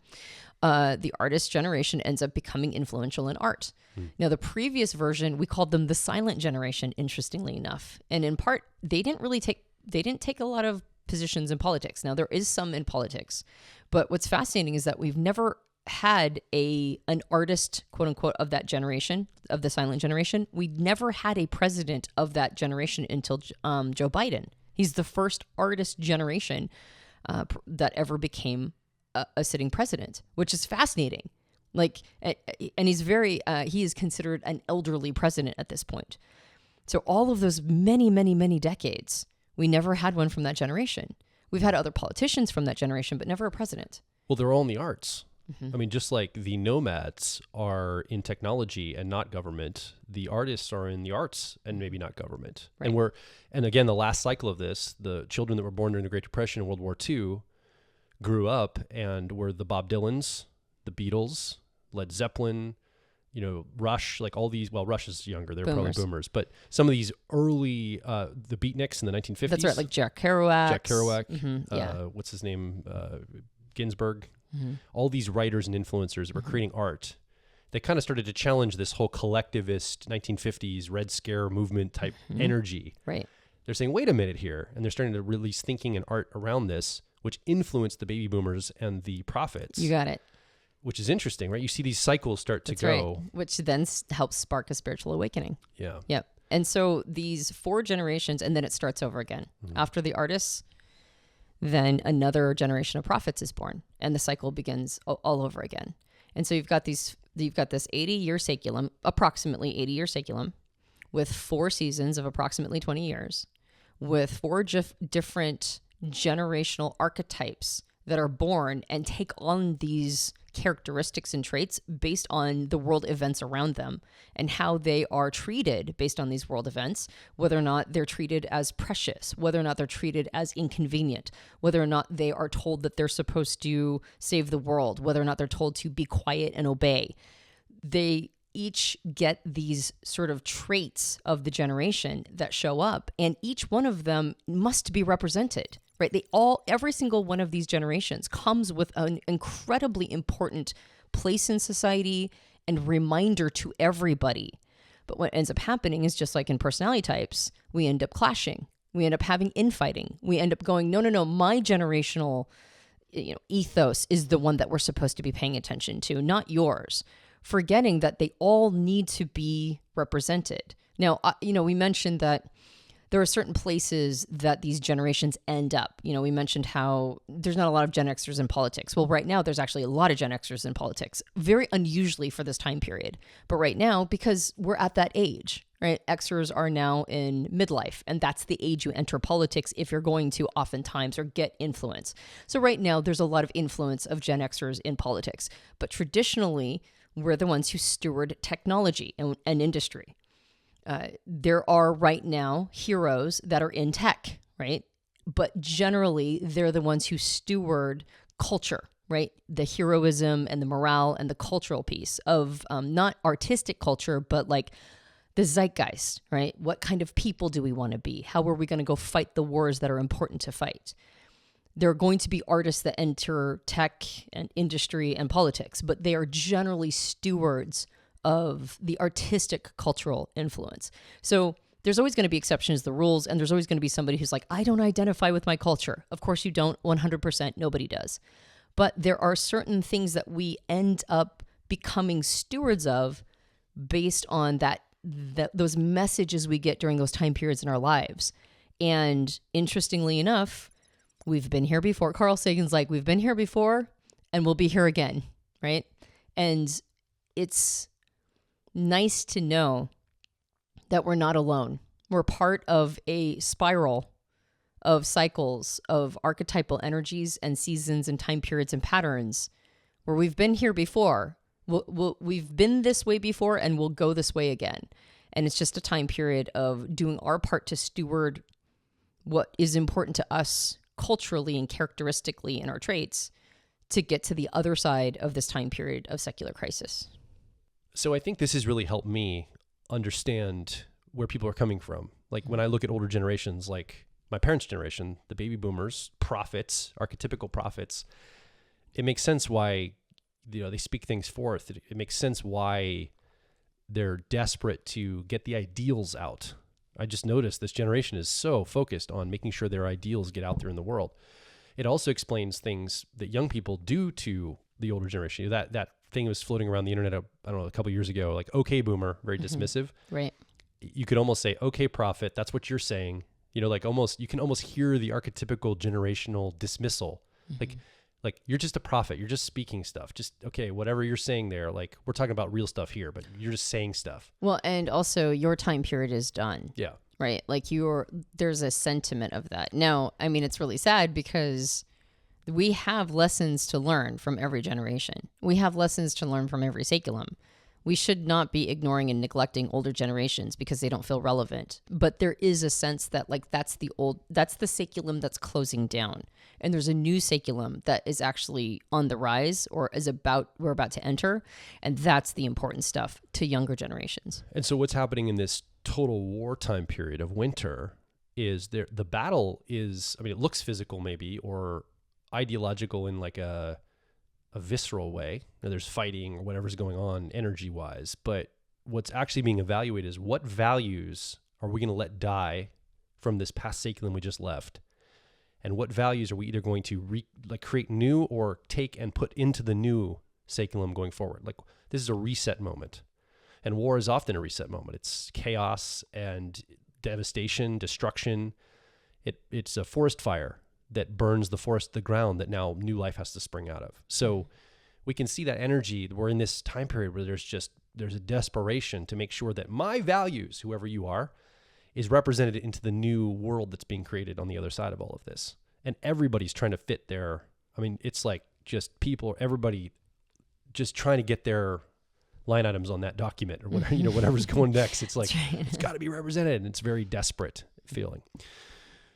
The artist generation ends up becoming influential in art. Now, the previous version, we called them the silent generation, interestingly enough. And in part, they didn't take a lot of positions in politics. Now, there is some in politics, but what's fascinating is that we've never had an artist, quote unquote, of that generation, of the silent generation. We never had a president of that generation until Joe Biden. He's the first artist generation that ever became a sitting president, which is fascinating. And he's he is considered an elderly president at this point. So all of those many, many, many decades, we never had one from that generation. We've had other politicians from that generation, but never a president. Well, they're all in the arts. I mean, just like the nomads are in technology and not government, the artists are in the arts and maybe not government. Right. And again, the last cycle of this, the children that were born during the Great Depression and World War II grew up and were the Bob Dylans, the Beatles, Led Zeppelin, Rush, like all these. Well, Rush is younger; they're probably boomers. But some of these early, the Beatniks in the 1950s. That's right, like Jack Kerouac. What's his name? Ginsberg. All these writers and influencers that were creating art. They kind of started to challenge this whole collectivist 1950s Red Scare movement type energy. Right. They're saying, wait a minute here, and they're starting to release thinking and art around this, which influenced the baby boomers and the prophets. You got it. Which is interesting, right? You see these cycles start to go. Right. Which then helps spark a spiritual awakening. Yeah. Yep. And so these 4 generations, and then it starts over again. After the artists, then another generation of prophets is born, and the cycle begins all over again. And so you've got this 80-year saeculum, approximately 80-year saeculum, with 4 seasons of approximately 20 years, with 4 different generational archetypes that are born and take on these characteristics and traits based on the world events around them and how they are treated based on these world events, whether or not they're treated as precious, whether or not they're treated as inconvenient, whether or not they are told that they're supposed to save the world, whether or not they're told to be quiet and obey. They each get these sort of traits of the generation that show up, and each one of them must be represented. Right? Every single one of these generations comes with an incredibly important place in society and reminder to everybody. But what ends up happening is, just like in personality types, we end up clashing. We end up having infighting. We end up going, no, my generational ethos is the one that we're supposed to be paying attention to, not yours, forgetting that they all need to be represented. Now, we mentioned that there are certain places that these generations end up. We mentioned how there's not a lot of Gen Xers in politics. Well, right now, there's actually a lot of Gen Xers in politics, very unusually for this time period. But right now, because we're at that age, right? Xers are now in midlife, and that's the age you enter politics if you're going to oftentimes or get influence. So right now, there's a lot of influence of Gen Xers in politics. But traditionally, we're the ones who steward technology and industry. There are right now heroes that are in tech, right? But generally, they're the ones who steward culture, right? The heroism and the morale and the cultural piece of not artistic culture, but like the zeitgeist, right? What kind of people do we want to be? How are we going to go fight the wars that are important to fight? There are going to be artists that enter tech and industry and politics, but they are generally stewards of the artistic cultural influence. So there's always going to be exceptions to the rules, and there's always going to be somebody who's like, I don't identify with my culture. Of course you don't, 100%, nobody does. But there are certain things that we end up becoming stewards of based on those messages we get during those time periods in our lives. And interestingly enough, we've been here before. Carl Sagan's like, we've been here before and we'll be here again, right? And it's nice to know that we're not alone. We're part of a spiral of cycles of archetypal energies and seasons and time periods and patterns where we've been here before. We've been this way before and we'll go this way again. And it's just a time period of doing our part to steward what is important to us culturally and characteristically in our traits to get to the other side of this time period of secular crisis. So I think this has really helped me understand where people are coming from. Like when I look at older generations, like my parents' generation, the baby boomers, prophets, archetypical prophets, it makes sense why, they speak things forth. It makes sense why they're desperate to get the ideals out. I just noticed this generation is so focused on making sure their ideals get out there in the world. It also explains things that young people do to the older generation. That thing was floating around the internet, I don't know, a couple of years ago, like, okay, boomer, very dismissive. Right. You could almost say, okay, prophet, that's what you're saying. Like you can almost hear the archetypical generational dismissal. Like you're just a prophet. You're just speaking stuff. Just, okay, whatever you're saying there, like we're talking about real stuff here, but you're just saying stuff. Well, and also your time period is done. Yeah. Right. Like there's a sentiment of that. Now, I mean, it's really sad because we have lessons to learn from every generation. We have lessons to learn from every saculum. We should not be ignoring and neglecting older generations because they don't feel relevant. But there is a sense that like that's the saculum that's closing down. And there's a new saculum that is actually on the rise or we're about to enter. And that's the important stuff to younger generations. And so what's happening in this total wartime period of winter is the battle is, I mean, it looks physical maybe or ideological in like a visceral way. There's fighting or whatever's going on energy wise, but what's actually being evaluated is what values are we going to let die from this past saculum we just left, and what values are we either going to create new or take and put into the new saculum going forward. Like this is a reset moment, and war is often a reset moment. It's chaos and devastation, destruction. It's a forest fire that burns the forest, the ground that now new life has to spring out of. So we can see that energy. We're in this time period where there's a desperation to make sure that my values, whoever you are, is represented into the new world that's being created on the other side of all of this. And everybody's trying to fit it's like just everybody just trying to get their line items on that document or whatever, whatever's going next. It's like, it's got to be represented. And it's very desperate feeling.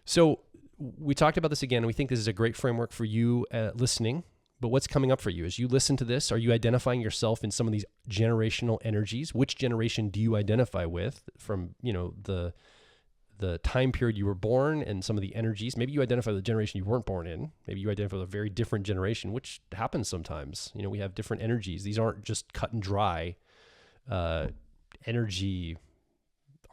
So we talked about this again, and we think this is a great framework for you listening. But what's coming up for you as you listen to this? Are you identifying yourself in some of these generational energies? Which generation do you identify with from, the time period you were born and some of the energies? Maybe you identify with the generation you weren't born in. Maybe you identify with a very different generation, which happens sometimes. We have different energies. These aren't just cut and dry energy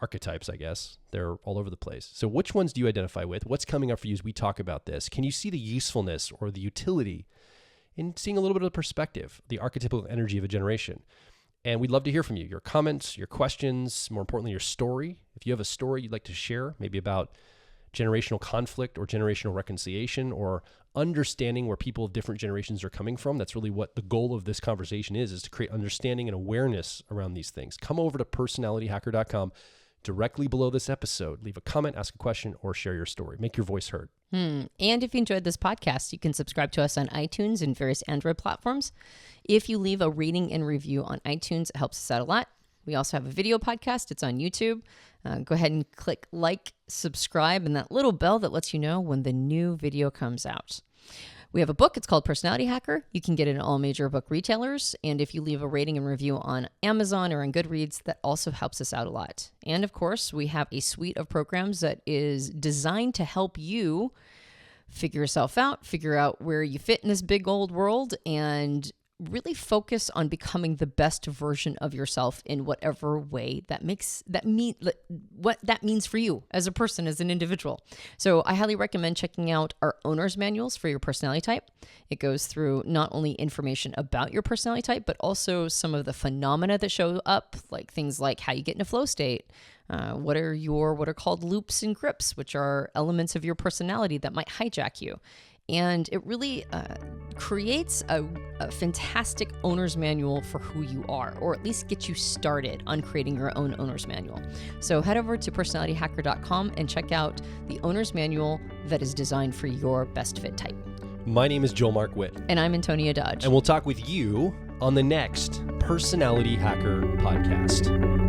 archetypes, I guess. They're all over the place. So which ones do you identify with? What's coming up for you as we talk about this? Can you see the usefulness or the utility in seeing a little bit of the perspective, the archetypal energy of a generation? And we'd love to hear from you, your comments, your questions, more importantly, your story. If you have a story you'd like to share, maybe about generational conflict or generational reconciliation or understanding where people of different generations are coming from. That's really what the goal of this conversation is to create understanding and awareness around these things. Come over to personalityhacker.com. Directly below this episode, leave a comment, ask a question, or share your story. Make your voice heard. And if you enjoyed this podcast, you can subscribe to us on iTunes and various Android platforms. If you leave a rating and review on iTunes, it helps us out a lot. We also have a video podcast. It's on YouTube. Go ahead and click like, subscribe, and that little bell that lets you know when the new video comes out. We have a book. It's called Personality Hacker. You can get it in all major book retailers. And if you leave a rating and review on Amazon or on Goodreads, that also helps us out a lot. And of course, we have a suite of programs that is designed to help you figure yourself out, figure out where you fit in this big old world, and really focus on becoming the best version of yourself in whatever way what that means for you as a person, as an individual. So I highly recommend checking out our owner's manuals for your personality type. It goes through not only information about your personality type, but also some of the phenomena that show up, like things like how you get in a flow state, what are called loops and grips, which are elements of your personality that might hijack you. And it really creates a fantastic owner's manual for who you are, or at least get you started on creating your own owner's manual. So head over to personalityhacker.com and check out the owner's manual that is designed for your best fit type. My name is Joel Mark Witt. And I'm Antonia Dodge. And we'll talk with you on the next Personality Hacker podcast.